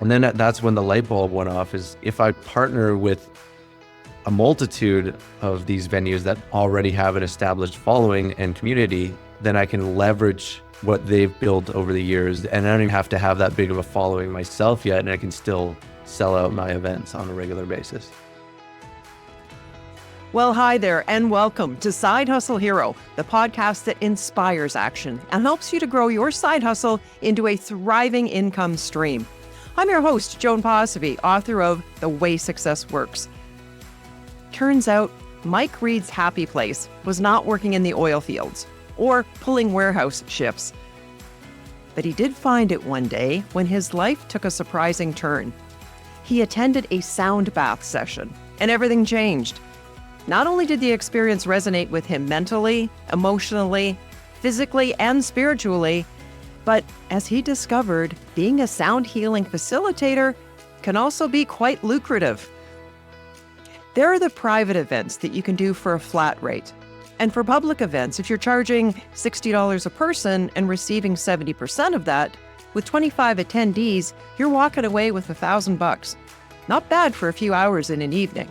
And then that's when the light bulb went off, is if I partner with a multitude of these venues that already have an established following and community, then I can leverage what they've built over the years. And I don't even have to have that big of a following myself yet. And I can still sell out my events on a regular basis. Well, hi there, and welcome to Side Hustle Hero, the podcast that inspires action and helps you to grow your side hustle into a thriving income stream. I'm your host, Joan Posavy, author of The Way Success Works. Turns out, Mike Reed's happy place was not working in the oil fields or pulling warehouse shifts. But he did find it one day when his life took a surprising turn. He attended a sound bath session, and everything changed. Not only did the experience resonate with him mentally, emotionally, physically, and spiritually, but as he discovered, being a sound healing facilitator can also be quite lucrative. There are the private events that you can do for a flat rate. And for public events, if you're charging $60 a person and receiving 70% of that, with 25 attendees, you're walking away with $1,000. Not bad for a few hours in an evening.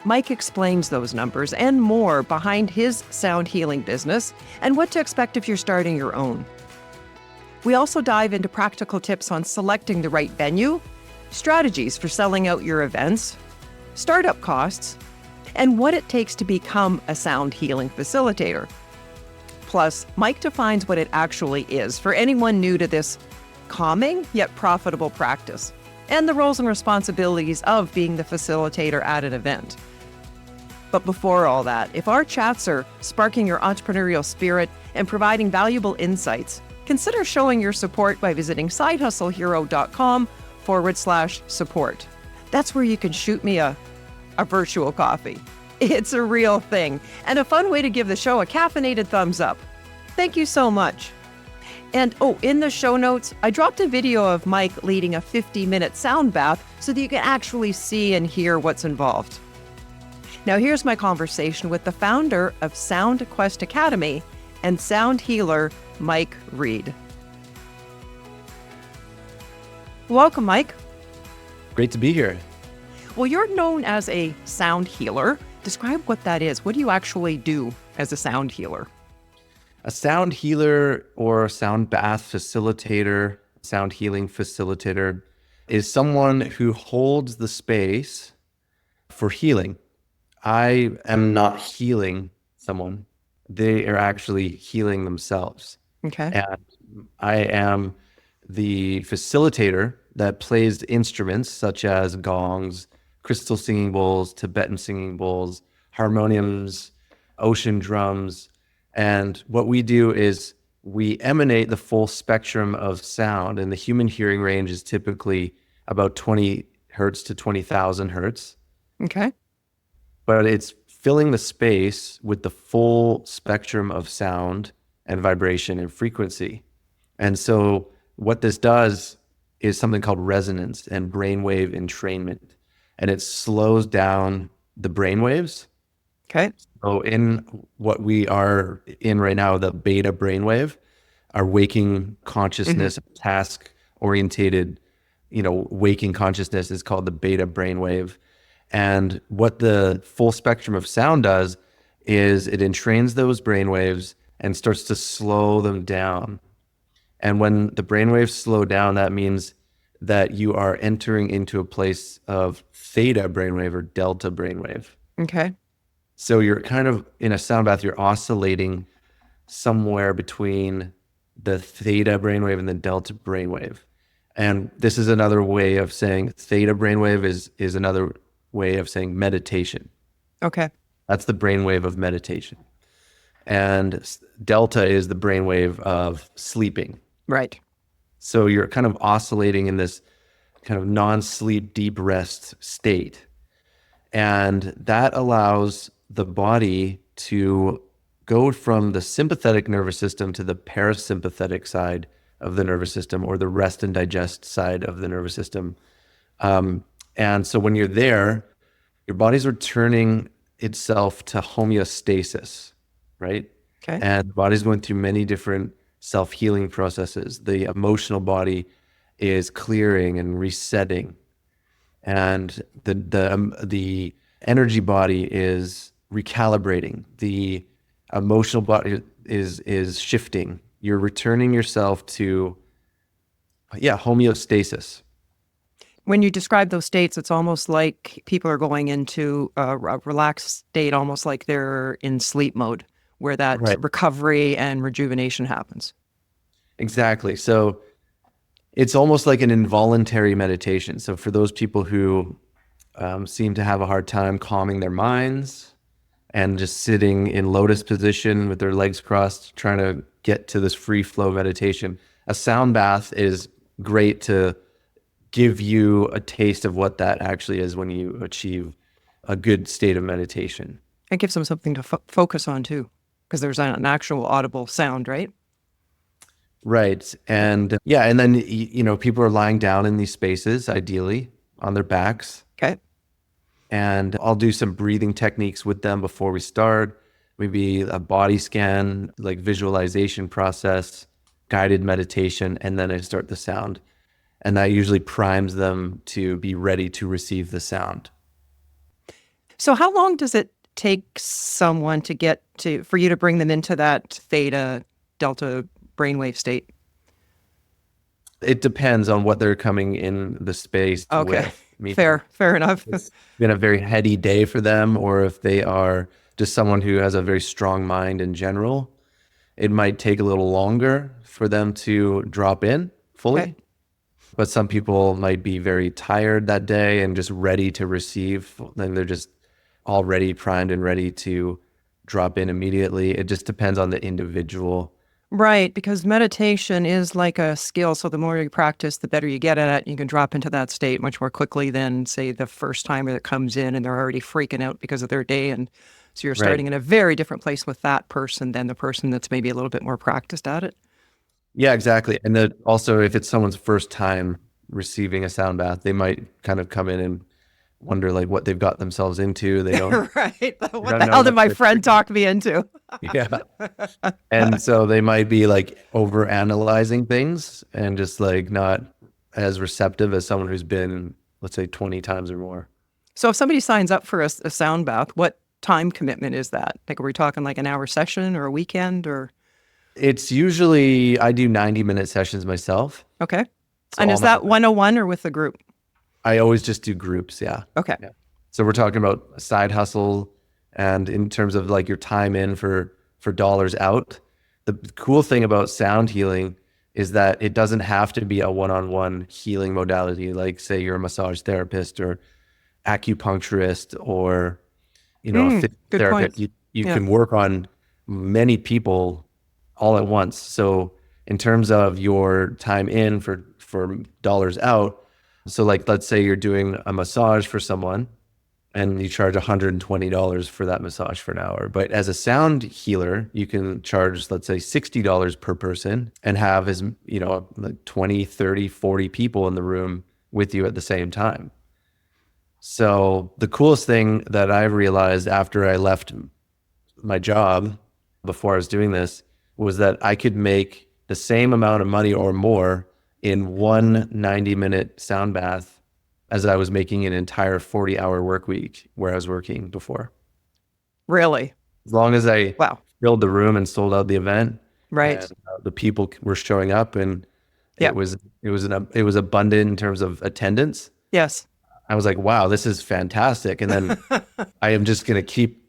Mike explains those numbers and more behind his sound healing business and what to expect if you're starting your own. We also dive into practical tips on selecting the right venue, strategies for selling out your events, startup costs, and what it takes to become a sound healing facilitator. Plus, Mike defines what it actually is for anyone new to this calming yet profitable practice, and the roles and responsibilities of being the facilitator at an event. But before all that, if our chats are sparking your entrepreneurial spirit and providing valuable insights, consider showing your support by visiting sidehustlehero.com/support. That's where you can shoot me a virtual coffee. It's a real thing and a fun way to give the show a caffeinated thumbs up. Thank you so much. And in the show notes, I dropped a video of Mike leading a 50-minute sound bath so that you can actually see and hear what's involved. Now here's my conversation with the founder of Sound Quest Academy and sound healer, Mike Reed. Welcome, Mike. Great to be here. Well, you're known as a sound healer. Describe what that is. What do you actually do as a sound healer? A sound healer or sound bath facilitator, sound healing facilitator, is someone who holds the space for healing. I am not healing someone. They are actually healing themselves. Okay. And I am the facilitator that plays instruments such as gongs, crystal singing bowls, Tibetan singing bowls, harmoniums, ocean drums. And what we do is we emanate the full spectrum of sound. And the human hearing range is typically about 20 hertz to 20,000 hertz. Okay. But it's filling the space with the full spectrum of sound and vibration and frequency. And so what this does is something called resonance and brainwave entrainment. And it slows down the brainwaves. Okay. So in what we are in right now, the beta brainwave, our waking consciousness, task-orientated, waking consciousness is called the beta brainwave. And what the full spectrum of sound does is it entrains those brainwaves and starts to slow them down. And when the brainwaves slow down, that means that you are entering into a place of theta brainwave or delta brainwave. Okay. So you're kind of in a sound bath, you're oscillating somewhere between the theta brainwave and the delta brainwave. And this is another way of saying theta brainwave is another way of saying meditation. Okay. That's the brainwave of meditation. And delta is the brainwave of sleeping. Right. So you're kind of oscillating in this kind of non-sleep, deep rest state. And that allows the body to go from the sympathetic nervous system to the parasympathetic side of the nervous system, or the rest and digest side of the nervous system. And so when you're there, your body's returning itself to homeostasis, right? Okay. And the body's going through many different self-healing processes. The emotional body is clearing and resetting, and the energy body is recalibrating. The emotional body is shifting. You're returning yourself to homeostasis. When you describe those states, it's almost like people are going into a relaxed state, almost like they're in sleep mode, where that Right. recovery and rejuvenation happens. Exactly. So it's almost like an involuntary meditation. So for those people who seem to have a hard time calming their minds and just sitting in lotus position with their legs crossed, trying to get to this free flow meditation, a sound bath is great to give you a taste of what that actually is when you achieve a good state of meditation. It gives them something to focus on too, because there's an actual audible sound, right? Right. And and then, people are lying down in these spaces, ideally on their backs. Okay. And I'll do some breathing techniques with them before we start, maybe a body scan, like visualization process, guided meditation, and then I start the sound. And that usually primes them to be ready to receive the sound. So how long does it take someone for you to bring them into that theta delta brainwave state? It depends on what they're coming in the space Okay. with. Fair enough. It's been a very heady day for them, or if they are just someone who has a very strong mind in general, it might take a little longer for them to drop in fully. Okay. But some people might be very tired that day and just ready to receive. Then they're just already primed and ready to drop in immediately. It just depends on the individual. Right, because meditation is like a skill. So the more you practice, the better you get at it. You can drop into that state much more quickly than, say, the first timer that comes in and they're already freaking out because of their day. And so you're starting in a very different place with that person than the person that's maybe a little bit more practiced at it. Yeah, exactly. And then also, if it's someone's first time receiving a sound bath, they might kind of come in and wonder like what they've got themselves into. They don't Right. What the hell did my friend talk me into? Yeah. And so they might be like over analyzing things and just like not as receptive as someone who's been, let's say, 20 times or more. So if somebody signs up for a sound bath, what time commitment is that? Like, are we talking like an hour session or a weekend or? It's usually, I do 90-minute sessions myself. Okay. So And is that 101 or with the group? I always just do groups. Yeah. Okay. Yeah. So we're talking about a side hustle, and in terms of like your time in for dollars out. The cool thing about sound healing is that it doesn't have to be a one-on-one healing modality. Like say you're a massage therapist or acupuncturist or, a physical therapist. You can work on many people all at once. So in terms of your time in for dollars out, so like let's say you're doing a massage for someone and you charge $120 for that massage for an hour. But as a sound healer, you can charge, let's say, $60 per person and have like 20, 30, 40 people in the room with you at the same time. So the coolest thing that I realized after I left my job before I was doing this was that I could make the same amount of money or more in one 90-minute sound bath as I was making an entire 40-hour work week where I was working before. Really? As long as I filled the room and sold out the event, right? And, the people were showing up, and it was abundant in terms of attendance. Yes. I was like, wow, this is fantastic. And then I am just going to keep,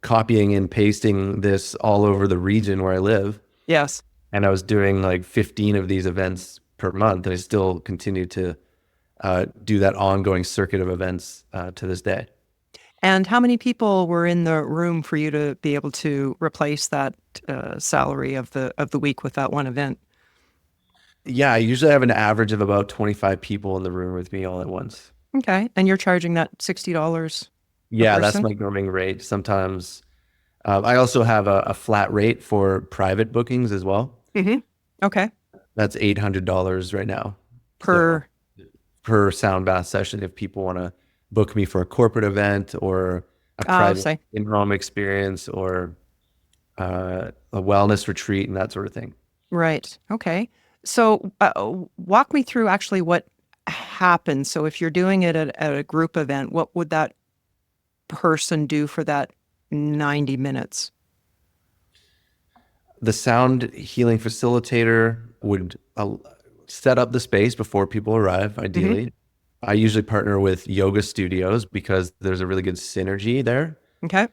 copying and pasting this all over the region where I live. Yes. And I was doing like 15 of these events per month. And I still continue to do that ongoing circuit of events to this day. And how many people were in the room for you to be able to replace that salary of the week with that one event? Yeah, I usually have an average of about 25 people in the room with me all at once. Okay. And you're charging that $60? Yeah, that's my going rate. Sometimes I also have a flat rate for private bookings as well. Mm-hmm. Okay. That's $800 right now. Per sound bath session if people want to book me for a corporate event or a private in-home experience or a wellness retreat and that sort of thing. Right. Okay. So walk me through actually what happens. So if you're doing it at a group event, what would that person do for that 90 minutes? The sound healing facilitator would set up the space before people arrive, Hmm. ideally. I usually partner with yoga studios because there's a really good synergy there. Okay.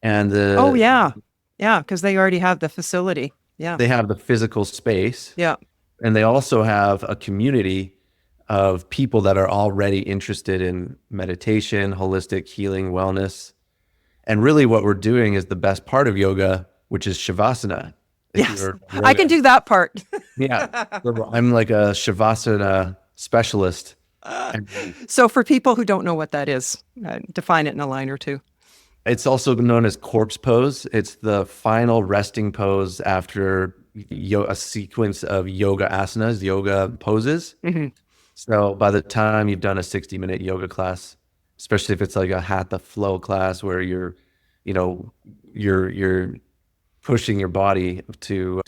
And Oh, yeah. Yeah, because they already have the facility. Yeah. they have the physical space, Yeah. and they also have a community of people that are already interested in meditation, holistic healing, wellness. And really what we're doing is the best part of yoga, which is shavasana. If Yes. you're I can yoga. do that part. Yeah. I'm like a shavasana specialist. And So for people who don't know what that is, define it in a line or two. it's also known as corpse pose. It's the final resting pose after a sequence of yoga asanas, yoga poses. Hmm. So by the time you've done a 60-minute yoga class, especially if it's like a hatha flow class where you know, you're pushing your body to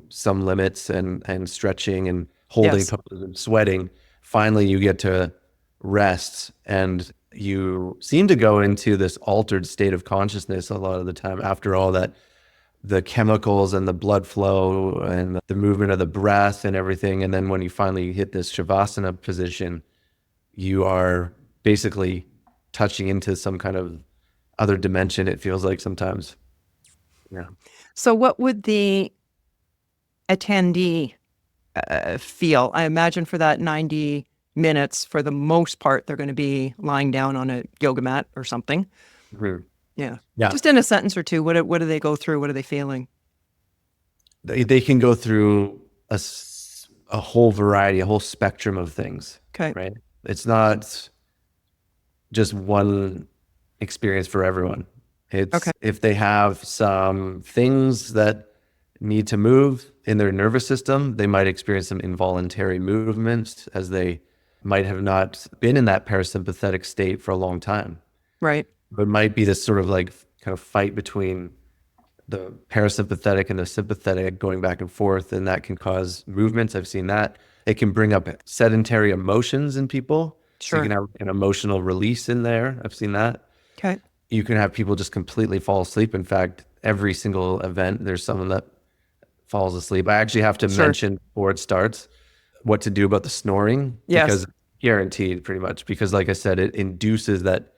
some limits and stretching and holding Yes. poses and sweating, finally you get to rest and you seem to go into this altered state of consciousness a lot of the time after all that the chemicals and the blood flow and the movement of the breath and everything. And then when you finally hit this shavasana position, you are basically touching into some kind of other dimension, it feels like sometimes. Yeah. So what would the attendee feel? I imagine for that 90 minutes, for the most part, they're going to be lying down on a yoga mat or something. Mhm. Yeah. Yeah. Just in a sentence or two, what do they go through? What are they feeling? They can go through a whole variety, a whole spectrum of things, Okay. right? It's not just one experience for everyone. Okay. It's if they have some things that need to move in their nervous system, they might experience some involuntary movements as they might have not been in that parasympathetic state for a long time. Right. But it might be this sort of like kind of fight between the parasympathetic and the sympathetic going back and forth, and that can cause movements. I've seen that. It can bring up sedentary emotions in people. So you can Sure. have an emotional release in there. I've seen that. Okay. You can have people just completely fall asleep. In fact, every single event, there's someone that falls asleep. I actually have to Sure. mention before it starts what to do about the snoring Yes. because guaranteed pretty much because like I said, it induces that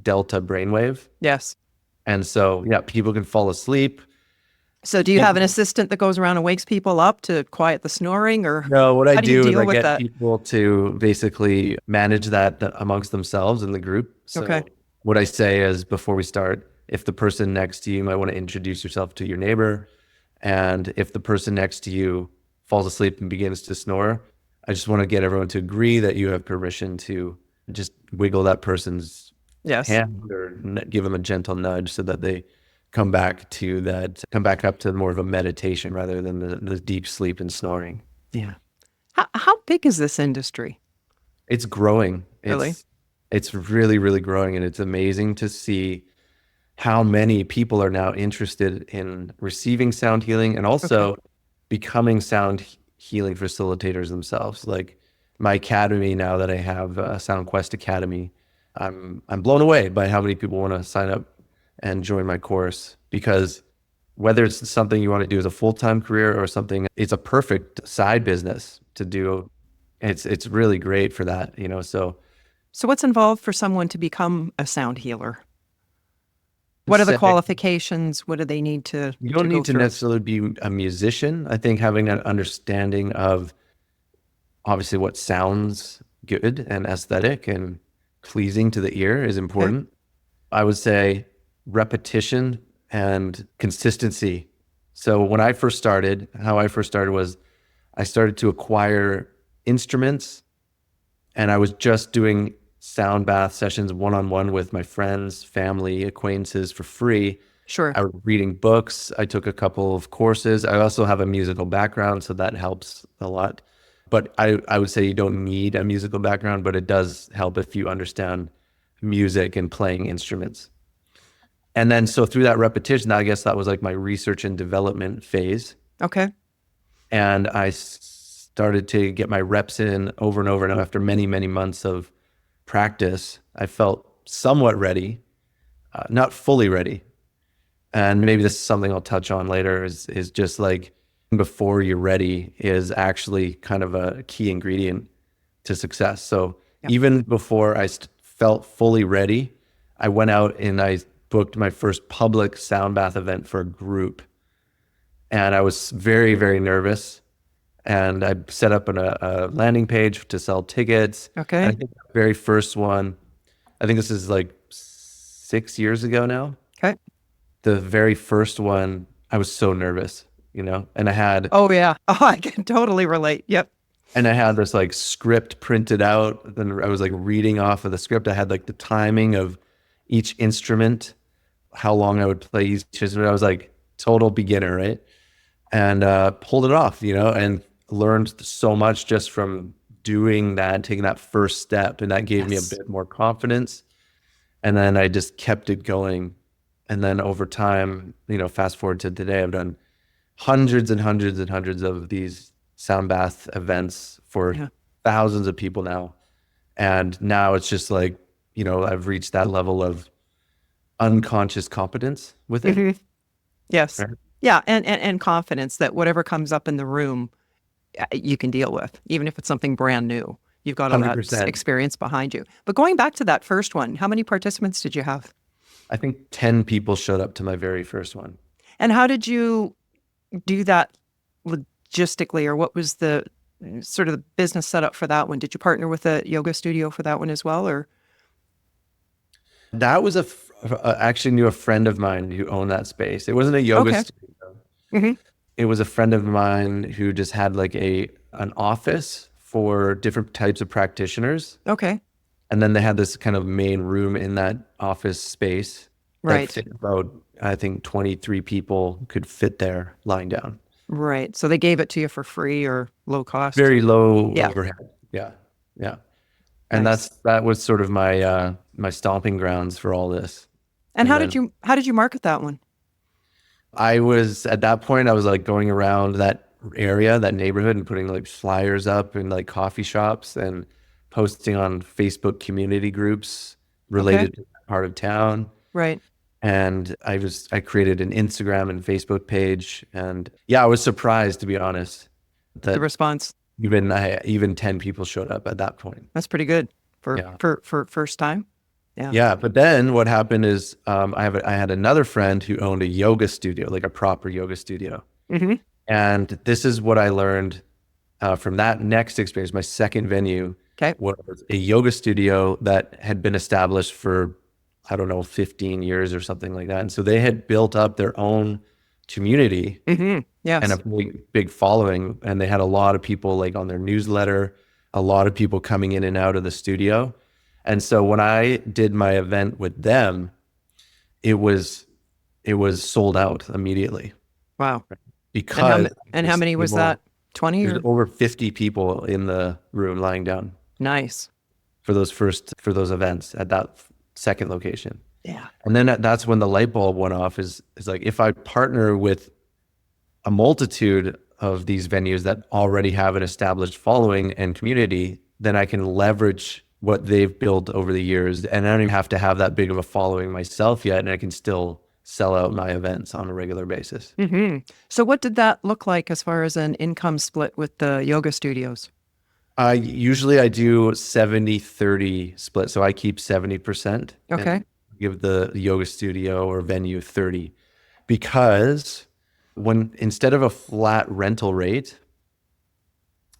delta brainwave. Yes. And so, yeah, people can fall asleep. So do you have an assistant that goes around and wakes people up to quiet the snoring, or No, what I how do you do is deal I with get that? people to basically manage that amongst themselves in the group. Okay. So what I say is before we start, if the person next to you might want to introduce yourself to your neighbor, and if the person next to you falls asleep and begins to snore, I just want to get everyone to agree that you have permission to just wiggle that person's Yes. hand or give them a gentle nudge so that they come back up to more of a meditation rather than the deep sleep and snoring. Yeah. How big is this industry? It's growing. Really? It's really, really growing, and it's amazing to see how many people are now interested in receiving sound healing and Okay. also becoming sound healing facilitators themselves. Like my academy now that I have, Sound Quest Academy, I'm blown away by how many people want to sign up and join my course because whether it's something you want to do as a full-time career or something, it's a perfect side business to do. It's really great for that, you know. So So what's involved for someone to become a sound healer? I'd What are the say qualifications? What do they need you to don't go need to through? necessarily be a musician. I think having an understanding of obviously what sounds good and aesthetic and pleasing to the ear is Okay. important. I would say repetition and consistency. So when I first started, how I first started was I started to acquire instruments and I was just doing sound bath sessions one-on-one with my friends, family, acquaintances for free. Sure. I was reading books. I took a couple of courses. I also have a musical background, so that helps a lot. But I would say you don't need a musical background, but it does help if you understand music and playing instruments. And then so through that repetition, I guess that was like my research and development phase. Okay. And started to get my reps in over and over. And after many, many months of practice, I felt somewhat ready, not fully ready. And maybe this is something I'll touch on later is just like before you're ready is actually kind of a key ingredient to success. So even before I felt fully ready, I went out and I booked my first public sound bath event for a group. And I was very, very nervous. And I set up a landing page to sell tickets. Okay. And I think the very first one, I think this is like 6 years ago now. Okay. The very first one, I was so nervous, and I had Oh, yeah. Oh, I can totally relate. Yep. and I had this like script printed out. Then I was like reading off of the script. I had like the timing of each instrument, how long I would play each instrument. I was like total beginner, right? And pulled it off, and learned so much just from doing that, taking that first step. And that gave me a bit more confidence. And then I just kept it going. And then over time, fast forward to today, I've done hundreds and hundreds and hundreds of these sound bath events for thousands of people now. And now it's just like, I've reached that level of unconscious competence with it. Mm-hmm. Yes. Right? Yeah. And confidence that whatever comes up in the room, you can deal with, even if it's something brand new. You've got all 100%. that experience behind you. But going back to that first one, how many participants did you have? I think 10 people showed up to my very first one. And how did you do that logistically, or what was the sort of the business setup for that one? Did you partner with a yoga studio for that one as well, or? That was actually knew a friend of mine who owned that space. It wasn't a yoga studio. Mm-hmm. It was a friend of mine who just had like an office for different types of practitioners. Okay. And then they had this kind of main room in that office space. Right. That fit about, I think 23 people could fit there lying down. Right. So they gave it to you for free or low cost? Very low overhead. Yeah. Yeah. And Nice. that was sort of my my stomping grounds for all this. And how did you market that one? I was at that point, I was like going around that area, that neighborhood, and putting like flyers up in like coffee shops and posting on Facebook community groups related to that part of town. Right. And I created an Instagram and Facebook page. And I was surprised, to be honest, that The response. even 10 people showed up at that point. That's pretty good for first time. Yeah. Yeah. But then what happened is I had another friend who owned a yoga studio, like a proper yoga studio. Mm-hmm. And this is what I learned from that next experience. My second venue was a yoga studio that had been established for, I don't know, 15 years or something like that. And so they had built up their own community Mm-hmm. Yes. and a big following. And they had a lot of people like on their newsletter, a lot of people coming in and out of the studio. And so when I did my event with them, it was sold out immediately. Wow. Because and how many was that? 20 or? There's over 50 people in the room lying down. Nice. For those events at that second location. Yeah. And then that's when the light bulb went off is like, if I partner with a multitude of these venues that already have an established following and community, then I can leverage what they've built over the years. And I don't even have to have that big of a following myself yet. And I can still sell out my events on a regular basis. Mm-hmm. So what did that look like as far as an income split with the yoga studios? Usually I do 70-30 split. So I keep 70%. Okay. And give the yoga studio or venue 30, because instead of a flat rental rate,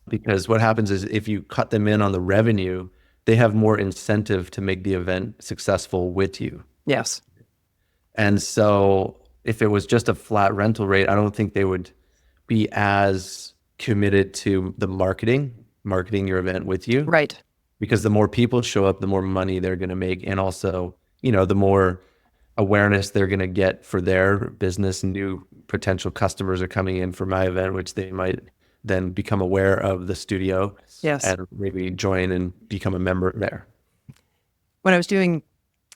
because what happens is if you cut them in on the revenue, they have more incentive to make the event successful with you. Yes. And so if it was just a flat rental rate, I don't think they would be as committed to the marketing your event with you. Right. Because the more people show up, the more money they're going to make. And also, the more awareness they're going to get for their business. New potential customers are coming in for my event, which they might then become aware of the studio. Yes. And maybe join and become a member there. When I was doing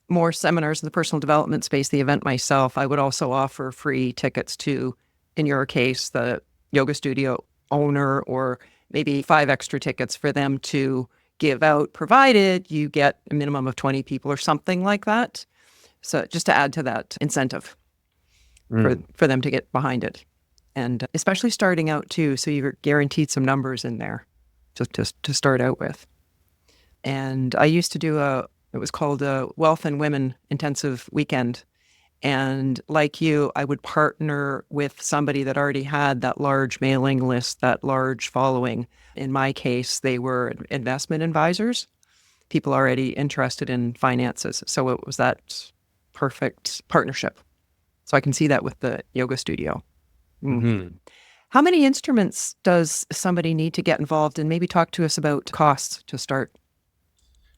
more seminars in the personal development space, the event myself, I would also offer free tickets to, in your case, the yoga studio owner, or maybe 5 extra tickets for them to give out, provided you get a minimum of 20 people or something like that. So just to add to that incentive Mm. for them to get behind it. And especially starting out too, so you're guaranteed some numbers in there just to start out with. And I used to do it was called a Wealth and Women Intensive Weekend. And like you, I would partner with somebody that already had that large mailing list, that large following. In my case, they were investment advisors, people already interested in finances. So it was that perfect partnership. So I can see that with the yoga studio. Mm. Mhm. How many instruments does somebody need to get involved in? Maybe talk to us about costs to start.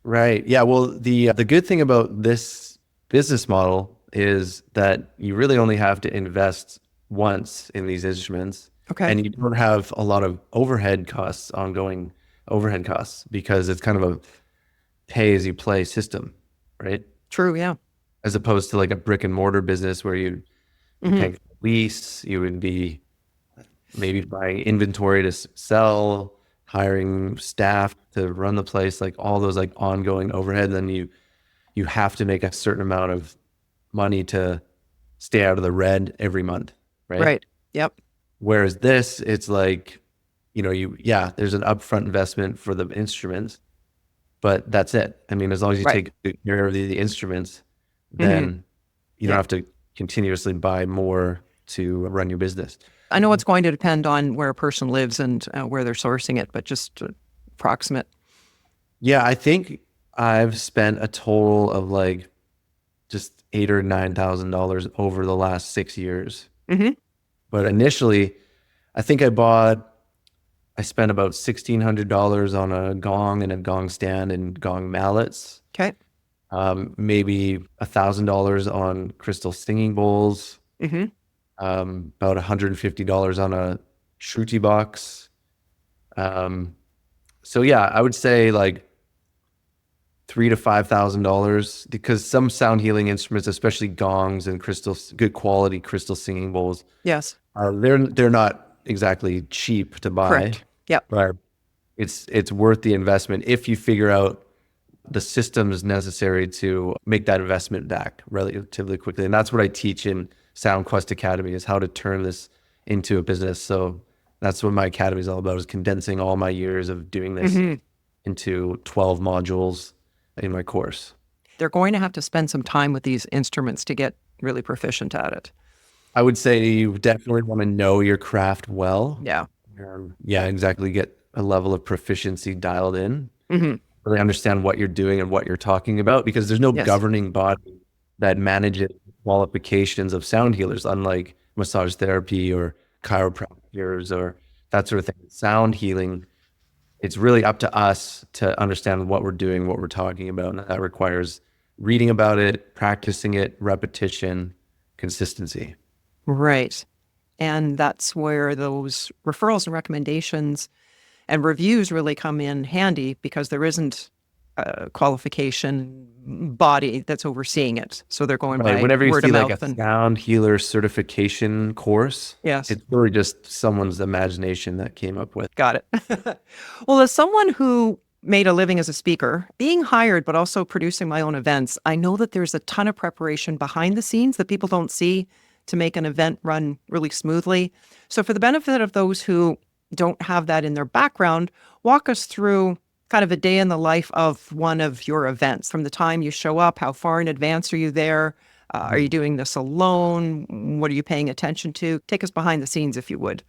Right. Yeah. Well, the good thing about this business model is that you really only have to invest once in these instruments, Okay. and you don't have a lot of overhead costs, ongoing overhead costs, because it's kind of a pay as you play system, right? True. Yeah. As opposed to like a brick and mortar business where you're Hmm. paying for lease, you would be maybe buying inventory to sell, hiring staff to run the place, like all those like ongoing overhead. Then you have to make a certain amount of money to stay out of the red every month, right? Right. Yep. Whereas this, it's like, there's an upfront investment for the instruments, but that's it. I mean, as long as you Right. take good care of the instruments, Hmm. then you don't Yeah. have to continuously buy more to run your business. I know it's going to depend on where a person lives and where they're sourcing it, but just approximate. Yeah, I think I've spent a total of like just $8,000 or $9,000 over the last 6 years. Hmm. But initially, I think I spent about $1,600 on a gong and a gong stand and gong mallets. Okay. Maybe $1,000 on crystal singing bowls. Hmm. About $150 on a shruti box. So yeah, I would say like $3,000 to $5,000, because some sound healing instruments, especially gongs and good quality crystal singing bowls, Yes. they're not exactly cheap to buy, Correct. Yep. but it's worth the investment if you figure out the systems necessary to make that investment back relatively quickly. And that's what I teach in Sound Quest Academy, is how to turn this into a business. So that's what my academy is all about, is condensing all my years of doing this Hmm. into 12 modules in my course. They're going to have to spend some time with these instruments to get really proficient at it. I would say you definitely want to know your craft well. Yeah. Yeah, exactly. Get a level of proficiency dialed in, Hmm. really understand what you're doing and what you're talking about, because there's no Yes. governing body that manages qualifications of sound healers, unlike massage therapy or chiropractors or that sort of thing. Sound healing, it's really up to us to understand what we're doing, what we're talking about. And that requires reading about it, practicing it, repetition, consistency. Right. And that's where those referrals and recommendations and reviews really come in handy, because there isn't a qualification body that's overseeing it. So they're going Right. by Whenever you word of see like a mouth. And sound healer certification course, yes, it's really just someone's imagination that came up with. got it. Well, as someone who made a living as a speaker, being hired, but also producing my own events, I know that there's a ton of preparation behind the scenes that people don't see to make an event run really smoothly. So, for the benefit of those who don't have that in their background, walk us through kind of a day in the life of one of your events. From the time you show up, how far in advance are you there? Are you doing this alone? What are you paying attention to? Take us behind the scenes, if you would.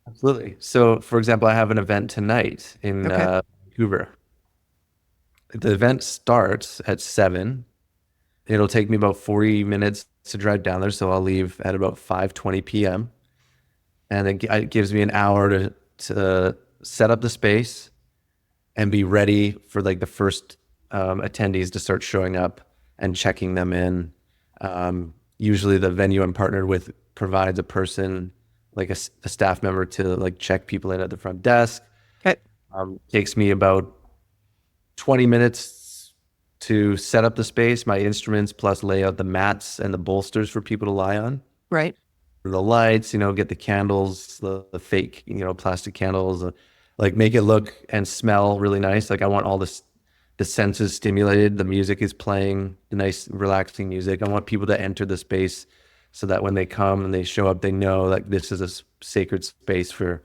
Absolutely. So, for example, I have an event tonight in Okay. Vancouver. The event starts at 7. It'll take me about 40 minutes to drive down there, so I'll leave at about 5:20 p.m. And it gives me an hour to set up the space and be ready for like the first attendees to start showing up and checking them in. Usually the venue I'm partnered with provides a person, like a staff member, to like check people in at the front desk. Okay. Takes me about 20 minutes to set up the space, my instruments, plus lay out the mats and the bolsters for people to lie on. Right. the lights, get the candles, the fake, plastic candles, like make it look and smell really nice. Like I want all this, the senses stimulated. The music is playing, the nice relaxing music. I want people to enter the space so that when they come and they show up, they know like this is a sacred space for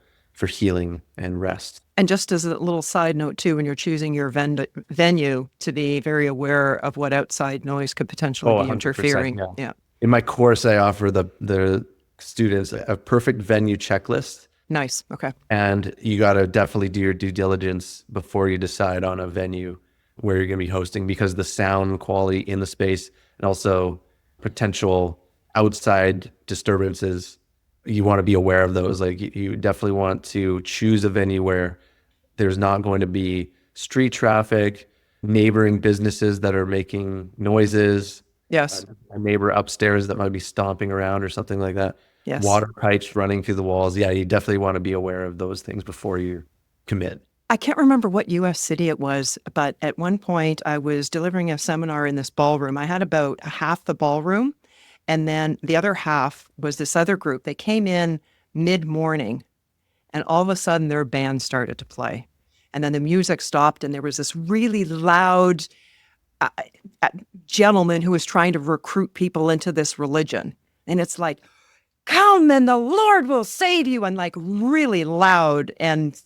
healing and rest. And just as a little side note too, when you're choosing your venue, to be very aware of what outside noise could potentially Oh, be 100%. interfering. Yeah. Yeah. In my course, I offer the students a perfect venue checklist. Nice. Okay. And you got to definitely do your due diligence before you decide on a venue where you're going to be hosting, because the sound quality in the space and also potential outside disturbances, you want to be aware of those. Like you definitely want to choose a venue where there's not going to be street traffic, neighboring businesses that are making noises, Yes. a neighbor upstairs that might be stomping around or something like that. Yes. Water pipes running through the walls. Yeah, you definitely want to be aware of those things before you commit. I can't remember what US city it was, but at one point I was delivering a seminar in this ballroom. I had about half the ballroom, and then the other half was this other group. They came in mid-morning, and all of a sudden their band started to play. And then the music stopped, and there was this really loud uh, gentleman who was trying to recruit people into this religion. And it's like, come and the Lord will save you, and like really loud. And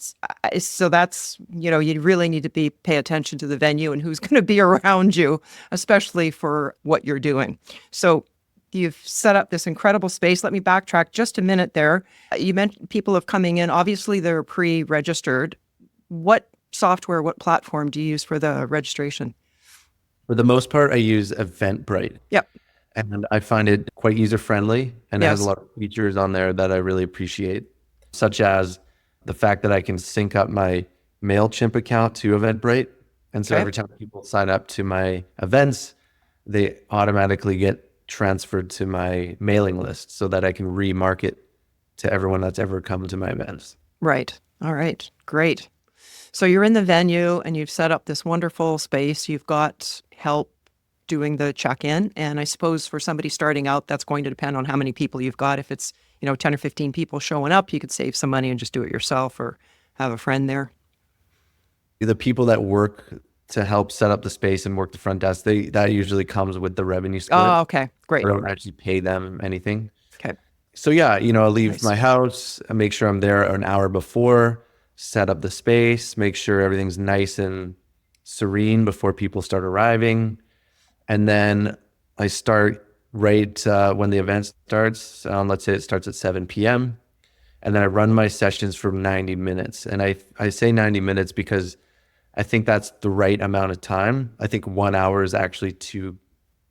so that's, you really need to pay attention to the venue and who's going to be around you, especially for what you're doing. So you've set up this incredible space. Let me backtrack just a minute there. You mentioned people have coming in. Obviously, they're pre-registered. What software, what platform do you use for the registration? For the most part, I use Eventbrite. Yep. And I find it quite user-friendly, and it has Yes. a lot of features on there that I really appreciate, such as the fact that I can sync up my MailChimp account to Eventbrite. And so Okay. every time people sign up to my events, they automatically get transferred to my mailing list so that I can remarket to everyone that's ever come to my events. Right. All right. Great. So you're in the venue and you've set up this wonderful space. You've got help doing the check-in. And I suppose for somebody starting out, that's going to depend on how many people you've got. If it's, 10 or 15 people showing up, you could save some money and just do it yourself or have a friend there. The people that work to help set up the space and work the front desk, that usually comes with the revenue split. Oh, okay. Great. I don't actually pay them anything. Okay. So yeah, I leave Nice. my house, I make sure I'm there an hour before, set up the space, make sure everything's nice and serene before people start arriving. And then I start right when the event starts. Let's say it starts at 7 p.m. And then I run my sessions for 90 minutes. And I say 90 minutes because I think that's the right amount of time. I think 1 hour is actually too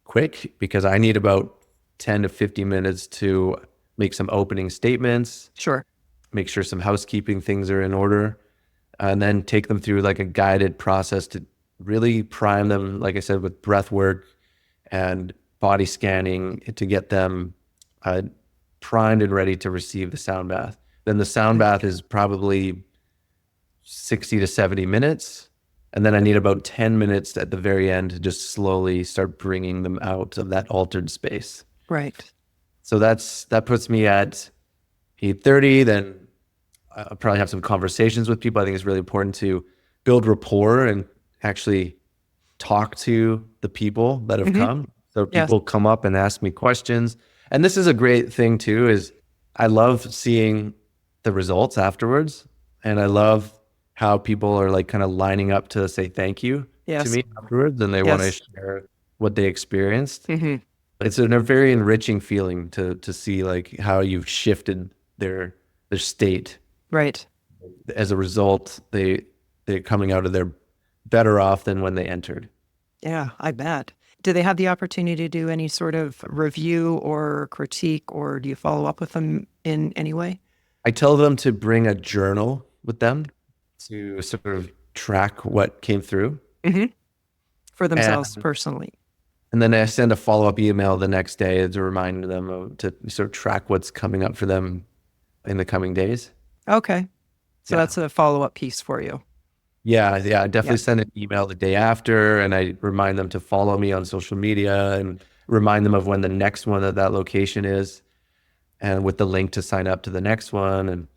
quick because I need about 10 to 50 minutes to make some opening statements, Sure. make sure some housekeeping things are in order, and then take them through like a guided process to really prime them, like I said, with breath work and body scanning to get them primed and ready to receive the sound bath. Then the sound bath is probably 60 to 70 minutes. And then I need about 10 minutes at the very end to just slowly start bringing them out of that altered space. Right. So that puts me at 8:30. Then I'll probably have some conversations with people. I think it's really important to build rapport and actually talk to the people that have come. So Yes. people come up and ask me questions. And this is a great thing too, is I love seeing the results afterwards. And I love how people are like kind of lining up to say thank you Yes. to me afterwards. And they want to Yes. share what they experienced. Mm-hmm. It's a very enriching feeling to see like how you've shifted their state. Right. As a result, they're coming out of there better off than when they entered. Yeah, I bet. Do they have the opportunity to do any sort of review or critique, or do you follow up with them in any way? I tell them to bring a journal with them to sort of track what came through. For themselves personally. And then I send a follow-up email the next day to remind them to sort of track what's coming up for them in the coming days. Okay. So Yeah. that's a follow-up piece for you. Yeah, I definitely Yeah. send an email the day after, and I remind them to follow me on social media and remind them of when the next one at that location is. and with the link to sign up to the next one. And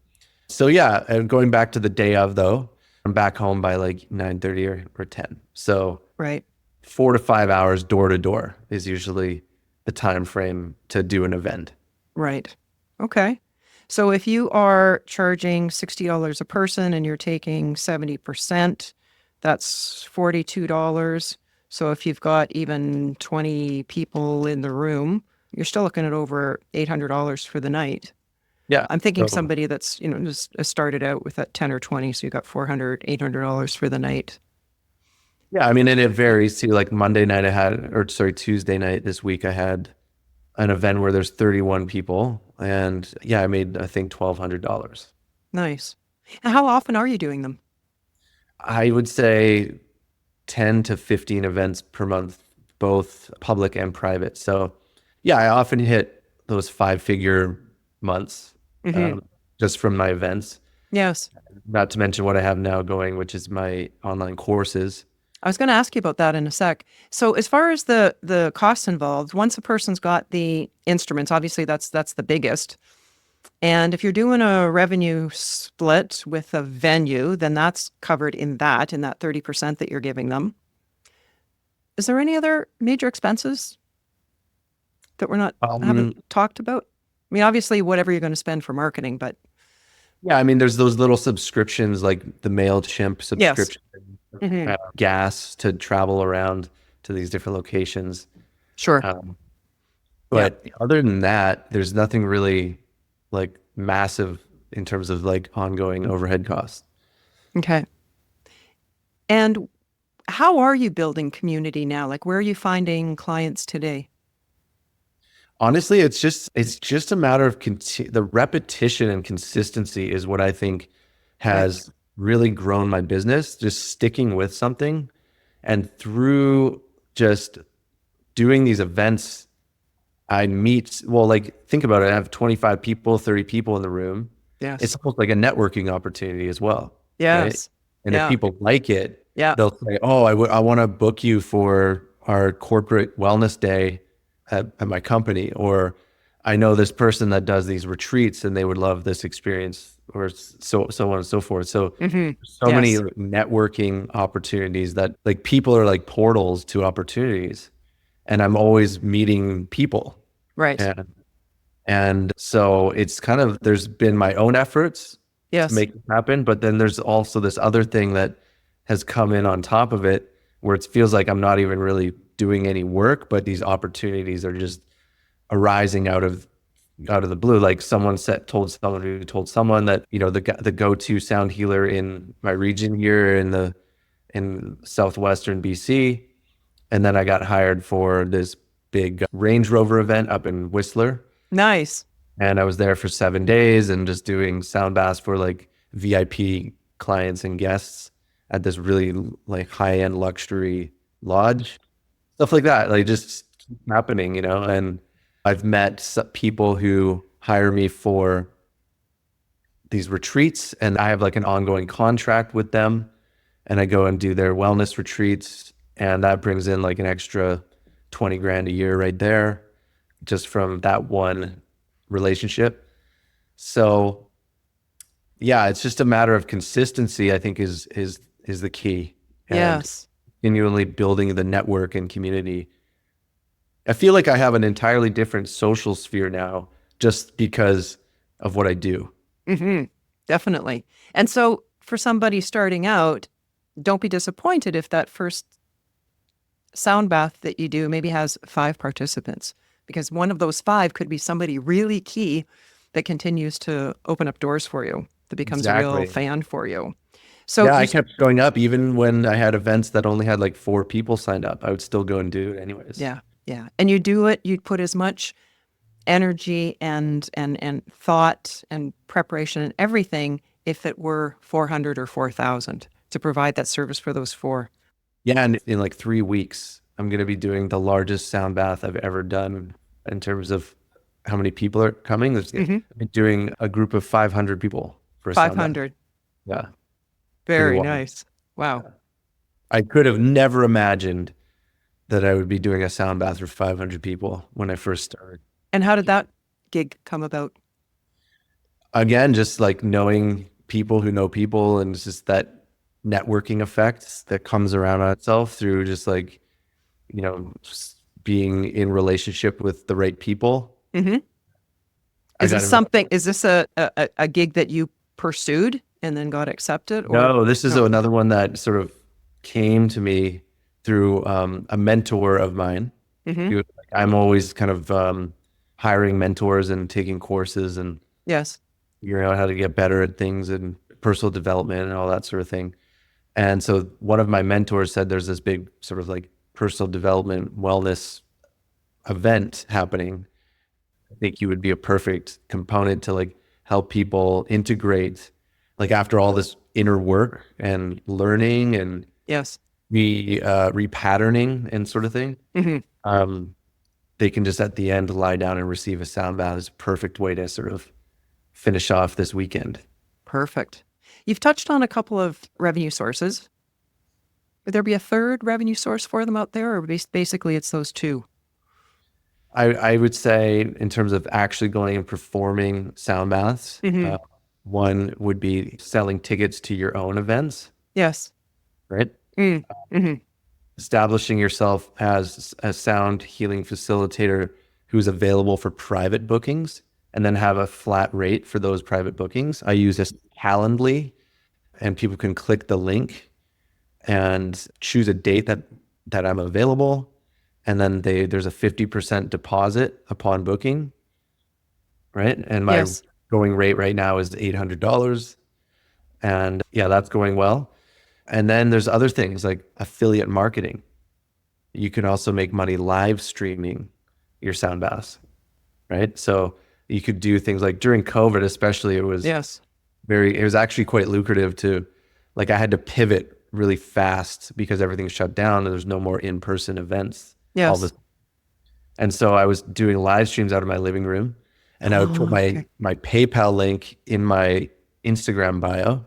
so, yeah, and going back to the day of though, I'm back home by like 9:30 or 10. So Right. 4 to 5 hours door to door is usually the time frame to do an event. Right. Okay. So if you are charging $60 a person and you're taking 70%, that's $42. So if you've got even 20 people in the room, you're still looking at over $800 for the night. Yeah. I'm thinking So, somebody that's, just started out with that 10 or 20, so you got $400, $800 for the night. yeah, I mean, and it varies too. Like Monday night Tuesday night this week, I had an event where there's 31 people. And yeah, I made, I think, $1,200. Nice. And how often are you doing them? I would say 10 to 15 events per month, both public and private. So yeah, I often hit those 5-figure months Mm-hmm. just from my events. Yes. Not to mention what I have now going, which is my online courses. I was going to ask you about that in a sec. So, as far as the costs involved, once a person's got the instruments, obviously that's the biggest. And if you're doing a revenue split with a venue, then that's covered in that 30% that you're giving them. Is there any other major expenses that we're not Um, haven't talked about? I mean, obviously, whatever you're going to spend for marketing, but yeah, I mean, there's those little subscriptions like the MailChimp yes. subscription, Hmm. gas to travel around to these different locations. Sure. Um, Yeah. but other than that, there's nothing really like massive in terms of like ongoing overhead costs. Okay. And how are you building community now? Like, where are you finding clients today? Honestly, it's just a matter of the repetition and consistency is what I think Right. has really grown my business, just sticking with something and through just doing these events, I meet, well, like think about it. I have 25 people, 30 people in the room. It's Yes. almost like a networking opportunity as well, right? Yes. And if Yeah. people like it, Yeah. they'll say, "Oh, I want to book you for our corporate wellness day at my company," or "I know this person that does these retreats and they would love this experience," or so on and so forth. So Hmm. so many Yes. like, networking opportunities that like people are like portals to opportunities, and I'm always meeting people, Right. and so it's kind of there's been my own efforts to Yes. make it happen, but then there's also this other thing that has come in on top of it where it feels like I'm not even really doing any work, but these opportunities are just arising out of the blue. Like someone who told someone that, the go-to sound healer in my region here in southwestern BC. And then I got hired for this big Range Rover event up in Whistler. Nice. And I was there for 7 days and just doing sound baths for like VIP clients and guests at this really like high-end luxury lodge. Stuff like that, like just keep happening, and I've met people who hire me for these retreats and I have like an ongoing contract with them and I go and do their wellness retreats and that brings in like an extra 20 grand a year right there just from that one relationship. So yeah, it's just a matter of consistency, I think is the key, and Yes. continually building the network and community. I feel like I have an entirely different social sphere now just because of what I do. Hmm. Definitely. And so, for somebody starting out, don't be disappointed if that first sound bath that you do maybe has 5 participants, because one of those 5 could be somebody really key that continues to open up doors for you, that becomes a real Exactly. fan for you. So Yeah, I you, kept showing up even when I had events that only had like 4 people signed up. I would still go and do it anyways. yeah, yeah, and you do it. You'd put as much energy and thought and preparation and everything if it were 400 or 4,000 to provide that service for those 4. Yeah, and in like 3 weeks, I'm going to be doing the largest sound bath I've ever done in terms of how many people are coming. Hmm. I'm doing a group of 500 people for a sound bath. 500. Yeah, pretty Very wild. nice. Wow. I could have never imagined that I would be doing a sound bath for 500 people when I first started. And how did that gig come about? Again, just like knowing people who know people, and it's just that networking effect that comes around on itself through just like, just being in relationship with the right people. Hmm. I Is got this involved. something, is this a gig that you pursued and then got accepted or No, this is no? another one that sort of came to me through a mentor of mine. Hmm. He was like, I'm always kind of hiring mentors and taking courses and Yes. figuring out how to get better at things and personal development and all that sort of thing. And so one of my mentors said there's this big sort of like personal development wellness event happening. I think you would be a perfect component to like help people integrate, like after all this inner work and learning and Yes. repatterning and sort of thing. Hmm. Um, they can just at the end lie down and receive a sound bath. Is a perfect way to sort of finish off this weekend. Perfect. You've touched on a couple of revenue sources. Would there be a third revenue source for them out there, or basically it's those two? I would say in terms of actually going and performing sound baths, Hmm. one would be selling tickets to your own events, Yes. right? Mm-hmm. Establishing yourself as a sound healing facilitator who's available for private bookings and then have a flat rate for those private bookings. I use this Calendly, and people can click the link and choose a date that I'm available. And then there's a 50% deposit upon booking, right? And my Yes. going rate right now is $800. And yeah, that's going well. And then there's other things like affiliate marketing. You can also make money live streaming your sound baths, right? So you could do things like during COVID, especially, Yes. it was actually quite lucrative to, like, I had to pivot really fast because everything shut down and there's no more in-person events. All Yes. this. And so I was doing live streams out of my living room, and I would put Oh, my okay. my PayPal link in my Instagram bio,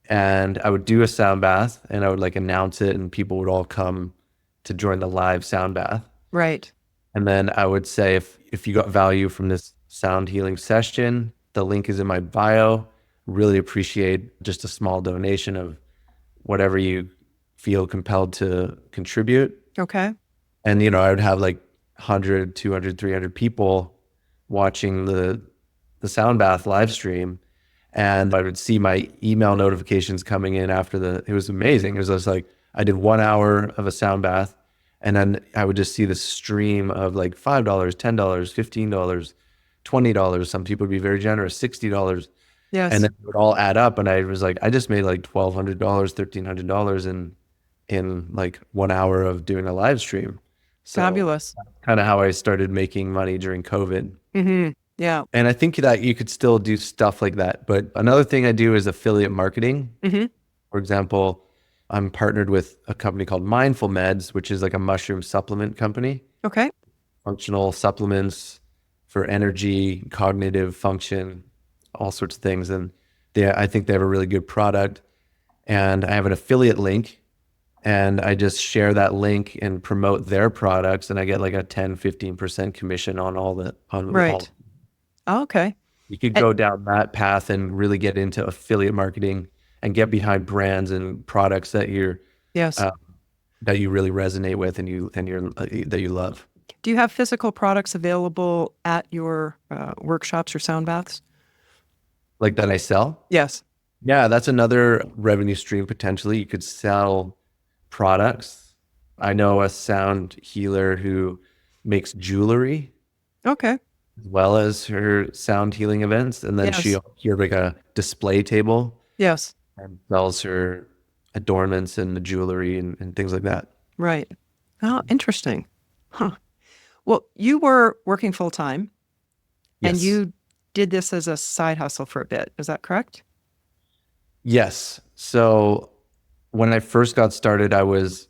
and I would do a sound bath and I would like announce it and people would all come to join the live sound bath. Right. And then I would say if you got value from this sound healing session, the link is in my bio. Really appreciate just a small donation of whatever you feel compelled to contribute. Okay. And I would have like 100, 200, 300 people watching the sound bath live stream, and I would see my email notifications coming in after it was amazing. It was just like I did 1 hour of a sound bath, and then I would just see the stream of like $5, $10, $15, $20. Some people would be very generous, $60. And Yes. then it would all add up. And I was like, I just made like $1,200, $1,300 in like 1 hour of doing a live stream. So Fabulous. kind of how I started making money during COVID. Hmm. Yeah. And I think that you could still do stuff like that. But another thing I do is affiliate marketing. Hmm. For example, I'm partnered with a company called Mindful Meds, which is like a mushroom supplement company, Okay. functional supplements for energy, cognitive function, all sorts of things. And I think they have a really good product. And I have an affiliate link, and I just share that link and promote their products. And I get like a 10, 15% commission on all. Right. Okay. You could Eh, go down that path and really get into affiliate marketing and get behind brands and products yes. uh, that you really resonate with that you love. Do you have physical products available at your workshops or sound baths? Like that I sell. Yes. Yeah, that's another revenue stream potentially. You could sell products. I know a sound healer who makes jewelry Okay. as well as her sound healing events, and then Yes. she like a display table Yes. and sells her adornments and the jewelry and things like that. Right. Oh, interesting. Huh. Well, you were working full time and Yes. you did this as a side hustle for a bit. Is that correct? Yes. So when I first got started, I was,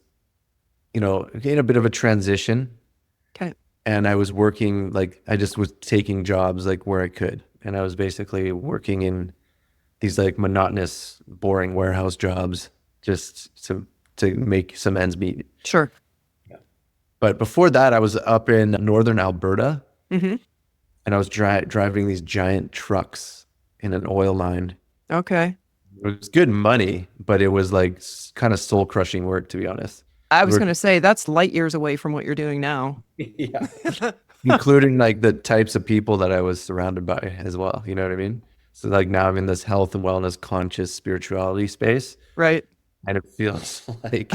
in a bit of a transition, Okay. and I was working, like I just was taking jobs like where I could. And I was basically working in these like monotonous, boring warehouse jobs just to make some ends meet. Sure. But before that, I was up in northern Alberta, Hmm. and I was driving these giant trucks in an oil mine. Okay. It was good money, but it was like kind of soul crushing work, to be honest. I was We're- going to say that's light years away from what you're doing now. yeah. Including like the types of people that I was surrounded by as well. You know what I mean? So like now I'm in this health and wellness conscious spirituality space, Right. and it feels like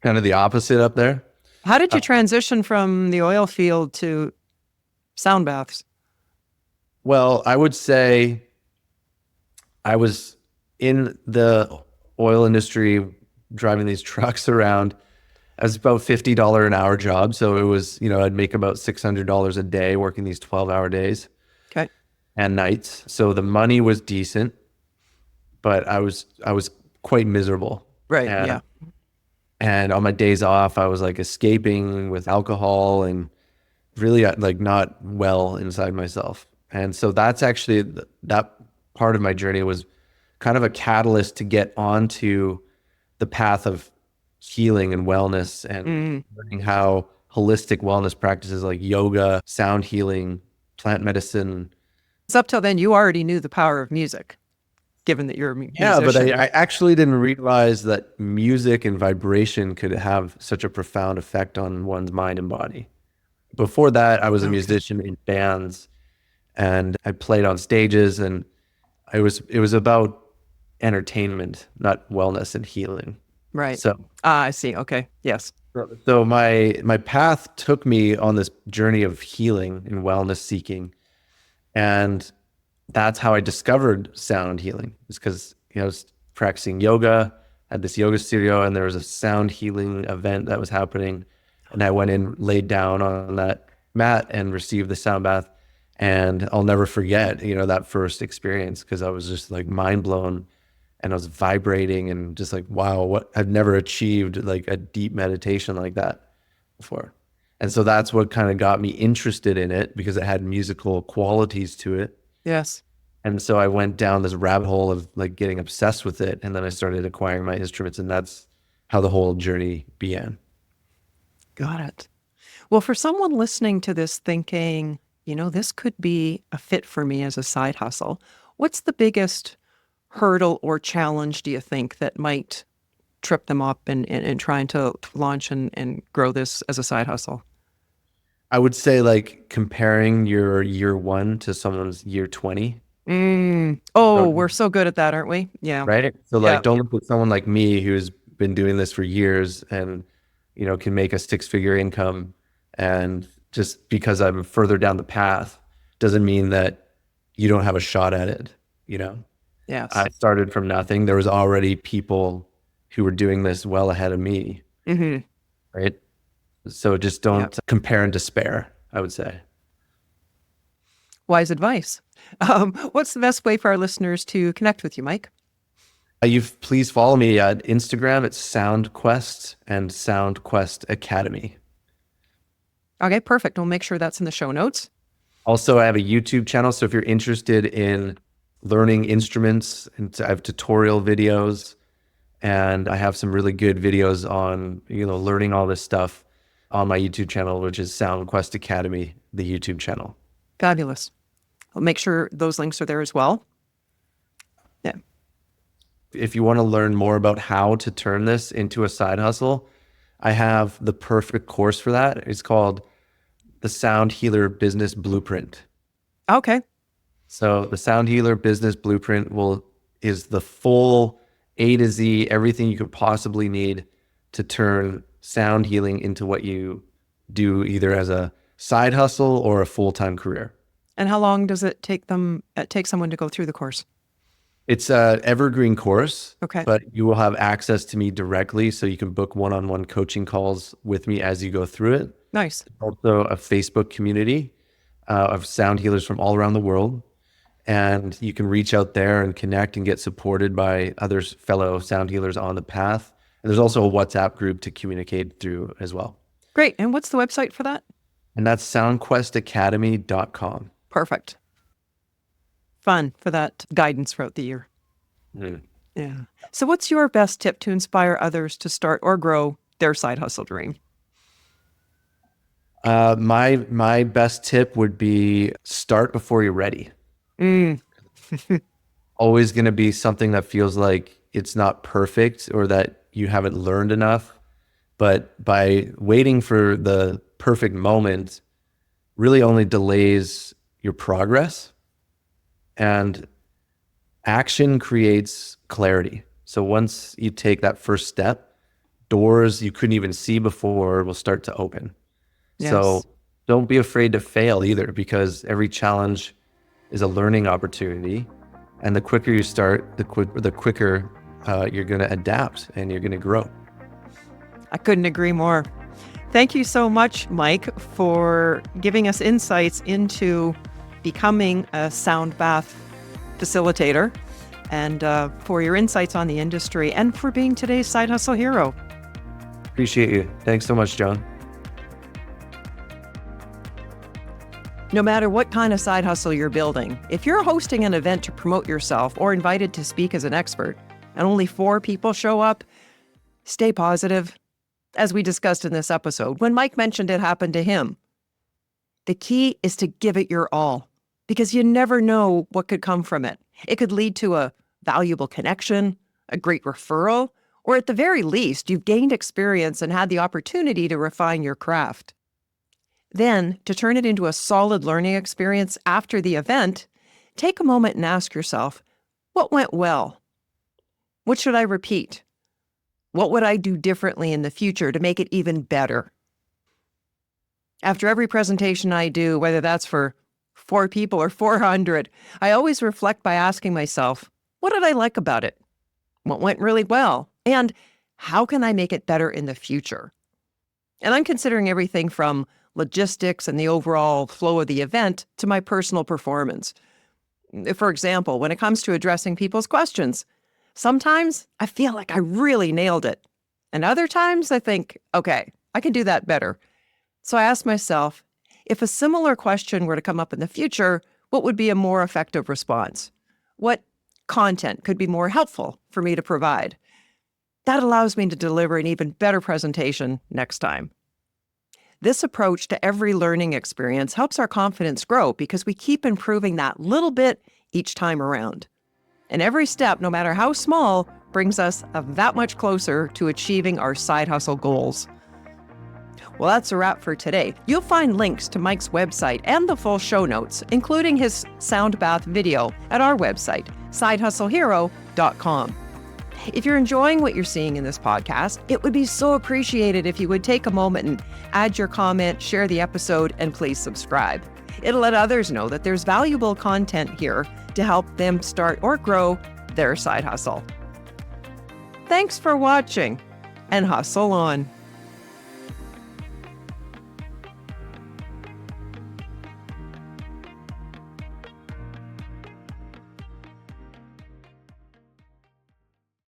kind of the opposite up there. How did you transition from the oil field to sound baths? Well, I would say I was in the oil industry driving these trucks around. I was about $50 an hour job. So it was, I'd make about $600 a day working these 12-hour days Okay. and nights. So the money was decent, but I was quite miserable. Right. And Yeah. and on my days off, I was like escaping with alcohol and really like not well inside myself. And so that's actually that part of my journey was kind of a catalyst to get onto the path of healing and wellness and learning how holistic wellness practices like yoga, sound healing, plant medicine. So up till then, you already knew the power of music, given that you're a Yeah, but musician. I actually didn't realize that music and vibration could have such a profound effect on one's mind and body. Before that, I was a musician in bands and I played on stages, and it was about entertainment, not wellness and healing. Right. So I see. Okay. Yes. so my path took me on this journey of healing and wellness seeking, and that's how I discovered sound healing. It's because I was practicing yoga, had this yoga studio, and there was a sound healing event that was happening, and I went in, laid down on that mat, and received the sound bath. And I'll never forget, that first experience, because I was just like mind blown, and I was vibrating and just like, wow, what I've never achieved like a deep meditation like that before. And so that's what kind of got me interested in it, because it had musical qualities to it. Yes. And so I went down this rabbit hole of like getting obsessed with it. And then I started acquiring my instruments, and that's how the whole journey began. Got it. Well, for someone listening to this thinking, this could be a fit for me as a side hustle, what's the biggest hurdle or challenge do you think that might trip them up in trying to launch and grow this as a side hustle? I would say like comparing your year one to someone's year 20. Oh, we're so good at that, aren't we? Yeah. Right. So Yeah. like, don't look at someone like me who's been doing this for years and, can make a 6-figure income. And just because I'm further down the path doesn't mean that you don't have a shot at it. Yes. I started from nothing. There was already people who were doing this well ahead of me. Right. So just don't compare and despair, I would say. Wise advice. What's the best way for our listeners to connect with you, Mike? Please follow me at Instagram. It's SoundQuest and SoundQuest Academy. Okay, perfect. We'll make sure that's in the show notes. Also, I have a YouTube channel. So if you're interested in learning instruments, and I have tutorial videos, and I have some really good videos on, learning all this stuff on my YouTube channel, which is SoundQuest Academy, the YouTube channel. Fabulous. I'll make sure those links are there as well. Yeah. If you want to learn more about how to turn this into a side hustle, I have the perfect course for that. It's called the Sound Healer Business Blueprint. Okay. So the Sound Healer Business Blueprint is the full A to Z, everything you could possibly need to turn sound healing into what you do either as a side hustle or a full-time career. And how long does it take someone to go through the course? It's an evergreen course, Okay. but you will have access to me directly, so you can book one-on-one coaching calls with me as you go through it. Nice. Also a Facebook community of sound healers from all around the world. And you can reach out there and connect and get supported by others, fellow sound healers on the path. And there's also a WhatsApp group to communicate through as well. Great. And what's the website for that? And that's soundquestacademy.com. Perfect. Fun for that guidance throughout the year. Yeah. So what's your best tip to inspire others to start or grow their side hustle dream? My best tip would be start before you're ready. Always going to be something that feels like it's not perfect or that you haven't learned enough. But by waiting for the perfect moment really only delays your progress, and action creates clarity. So once you take that first step, doors you couldn't even see before will start to open. So Yes. don't be afraid to fail either, because every challenge is a learning opportunity. And the quicker you start, the quicker you're going to adapt and you're going to grow. I couldn't agree more. Thank you so much, Mike, for giving us insights into becoming a sound bath facilitator, and for your insights on the industry, and for being today's Side Hustle hero. Appreciate you. Thanks so much, John. No matter what kind of side hustle you're building, if you're hosting an event to promote yourself or invited to speak as an expert, and only 4 people show up, stay positive. As we discussed in this episode, when Mike mentioned it happened to him, the key is to give it your all, because you never know what could come from it. It could lead to a valuable connection, a great referral, or at the very least, you've gained experience and had the opportunity to refine your craft. Then, to turn it into a solid learning experience after the event, take a moment and ask yourself, what went well? What should I repeat? What would I do differently in the future to make it even better? After every presentation I do, whether that's for 4 people or 400, I always reflect by asking myself, what did I like about it? What went really well? And how can I make it better in the future? And I'm considering everything from logistics and the overall flow of the event to my personal performance. For example, when it comes to addressing people's questions, sometimes I feel like I really nailed it. And other times I think, okay, I can do that better. So I ask myself, if a similar question were to come up in the future, what would be a more effective response? What content could be more helpful for me to provide? That allows me to deliver an even better presentation next time. This approach to every learning experience helps our confidence grow because we keep improving that little bit each time around. And every step, no matter how small, brings us that much closer to achieving our side hustle goals. Well, that's a wrap for today. You'll find links to Mike's website and the full show notes, including his sound bath video, at our website, sidehustlehero.com. If you're enjoying what you're seeing in this podcast, it would be so appreciated if you would take a moment and add your comment, share the episode, and please subscribe. It'll let others know that there's valuable content here to help them start or grow their side hustle. Thanks for watching, and hustle on.